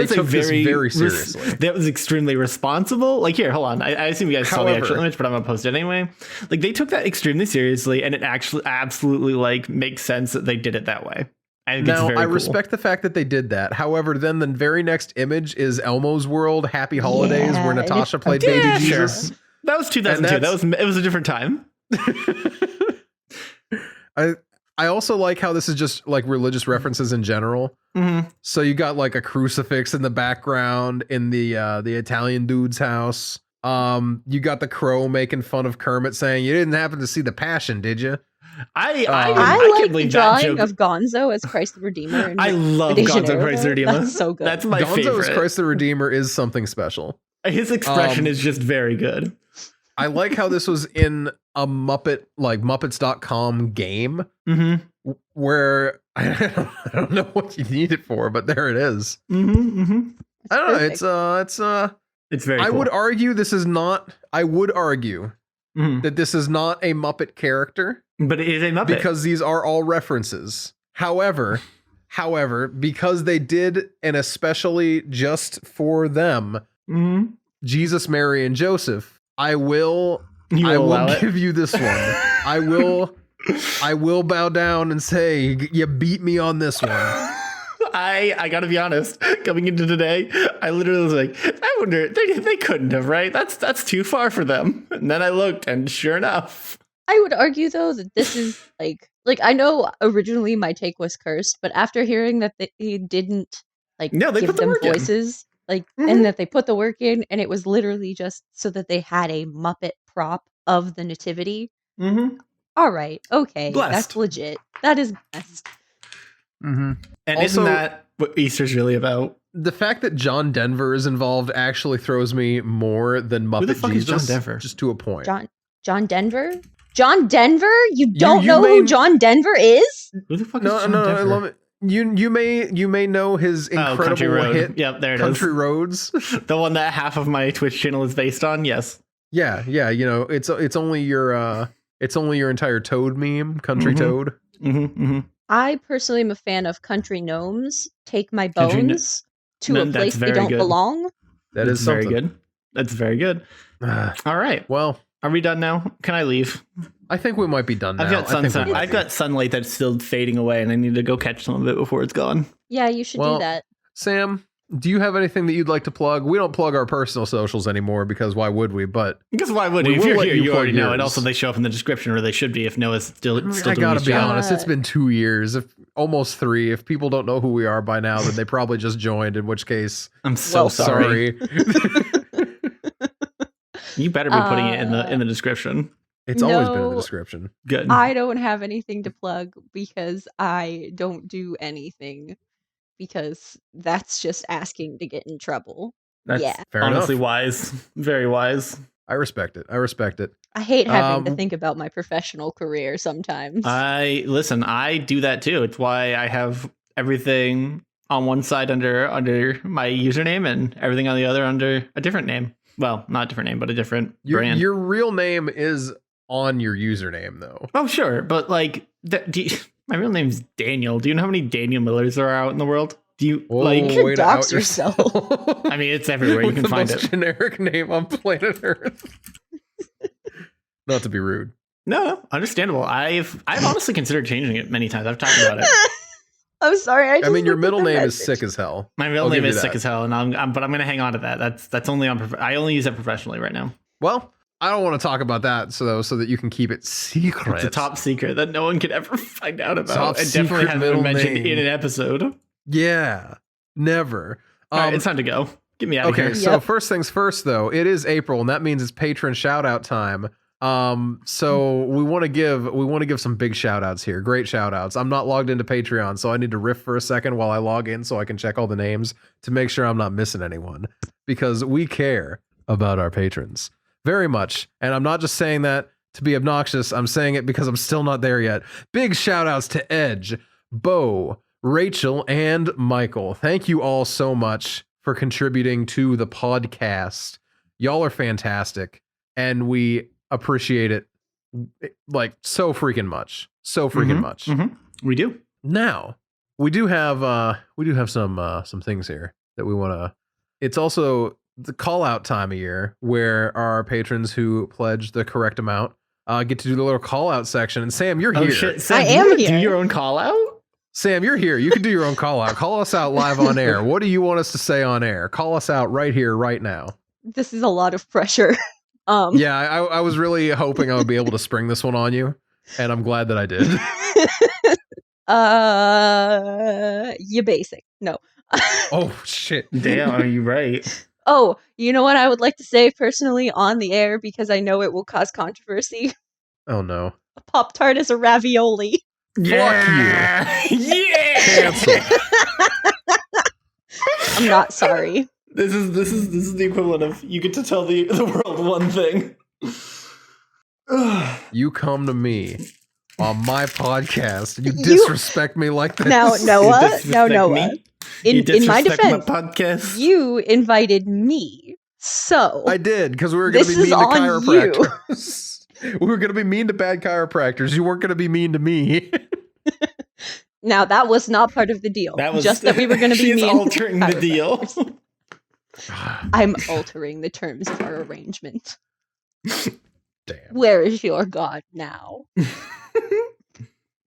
is a very seriously. That was extremely responsible. Here, hold on. I assume you guys saw the actual image, but I'm gonna post it anyway. They took that extremely seriously, and it actually absolutely makes sense that they did it that way. I think it's very cool. Respect the fact that they did that. However, then the very next image is Elmo's World, Happy Holidays, where Natasha played Baby Jesus. Sure. That was 2002. It was a different time. I also like how this is just religious references in general. So you got a crucifix in the background in the Italian dude's house. You got the crow making fun of Kermit saying, "You didn't happen to see the Passion, did you?" I like the drawing of Gonzo as Christ the Redeemer. I love Gonzo Christ the Redeemer. That's so good. That's my favorite. Gonzo's Christ the Redeemer is something special. His expression is just very good. I like how this was in a Muppet, like Muppets.com game, where I don't know what you need it for, but there it is. I don't know. It's very cool. I would argue this is not. I would argue that this is not a Muppet character, but it is a Muppet because these are all references. However, because they did an especially just for them, Jesus, Mary, and Joseph, I will give you this one. I will bow down and say you beat me on this one. I gotta be honest. Coming into today, I literally was like, I wonder, they couldn't have, right? That's too far for them. And then I looked, and sure enough. I would argue though that this is like I know originally my take was cursed, but after hearing that they didn't give them voices. And that they put the work in, and it was literally just so that they had a Muppet prop of the nativity. All right, okay, blessed. That's legit. That is blessed. And also, isn't that what Easter's really about? The fact that John Denver is involved actually throws me more than Muppet. Who the fuck Jesus, is John Denver? Just to a point. John Denver? John Denver? You don't know who John Denver is? Who the fuck is John Denver? I love it. You may know his incredible hit. Yep, there it Country is. Roads. The one that half of my Twitch channel is based on. Yes. Yeah. You know, it's only your entire Toad meme, Country Toad. I personally am a fan of Country Gnomes. Take my bones to a place they don't belong. That's very good. That's very good. All right. Well, are we done now? Can I leave? I think we might be done now. I've got sunlight that's still fading away, and I need to go catch some of it before it's gone. Yeah, you should do that. Sam, do you have anything that you'd like to plug? We don't plug our personal socials anymore because why would we? Because why would we? If you're here, you already know. And also, they show up in the description, or they should be if Noah's still doing his job. I gotta be honest, it's been 2 years, almost 3. If people don't know who we are by now, then they probably just joined. In which case, I'm so sorry. You better be putting it in the description. It's always been in the description. Good. I don't have anything to plug because I don't do anything, because that's just asking to get in trouble. That's honestly wise. Very wise. I respect it. I hate having to think about my professional career sometimes. I do that too. It's why I have everything on one side under my username and everything on the other under a different name. Well, not a different name, but a different brand. Your real name is on your username, though. Oh, sure. But my real name's Daniel. Do you know how many Daniel Millers there are out in the world? Do you you could dox yourself? I mean, it's everywhere. You can find it. The most generic name on planet Earth. Not to be rude. No, understandable. I've honestly considered changing it many times. I've talked about it. I'm sorry. I mean, your middle name is sick as hell. My middle name is sick as hell, and but I'm going to hang on to that. That's only on. I only use it professionally right now. Well, I don't want to talk about that, so that you can keep it secret. It's a top secret that no one could ever find out about. It definitely hasn't been mentioned in an episode. Yeah, never. All right, it's time to go. Get me out of here. Okay, so first things first, though, it is April, and that means it's patron shout out time. So we want to give some big shout outs here. Great shout outs. I'm not logged into Patreon, so I need to riff for a second while I log in so I can check all the names to make sure I'm not missing anyone, because we care about our patrons very much. And I'm not just saying that to be obnoxious. I'm saying it because I'm still not there yet. Big shout outs to Edge, Bo, Rachel, and Michael. Thank you all so much for contributing to the podcast. Y'all are fantastic, and we appreciate it like so freaking much. We do. Now, we do have some things here that we want to. It's also the call out time of year where our patrons who pledge the correct amount get to do the little call out section. And Sam, you're here. Shit. Sam, I am here. Do your own call out? Sam, you're here. You can do your own call out. Call us out live on air. What do you want us to say on air? Call us out right here, right now. This is a lot of pressure. Yeah, I was really hoping I would be able to spring this one on you, and I'm glad that I did. You basic. No. Oh, shit. Damn, are you right? Oh, you know what I would like to say personally on the air, because I know it will cause controversy? Oh, no. Pop-Tart is a ravioli. Yeah. Fuck you. Yeah. Cancel. I'm not sorry. This is the equivalent of you get to tell the world one thing. You come to me on my podcast and you disrespect me like this. Now, Noah. In my defense, podcast. You invited me, so I did, because we were going to be mean to chiropractors. We were going to be mean to bad chiropractors. You weren't going to be mean to me. Now, that was not part of the deal. That was just that we were going to be mean. Altering the deal. I'm altering the terms of our arrangement. Damn. Where is your God now?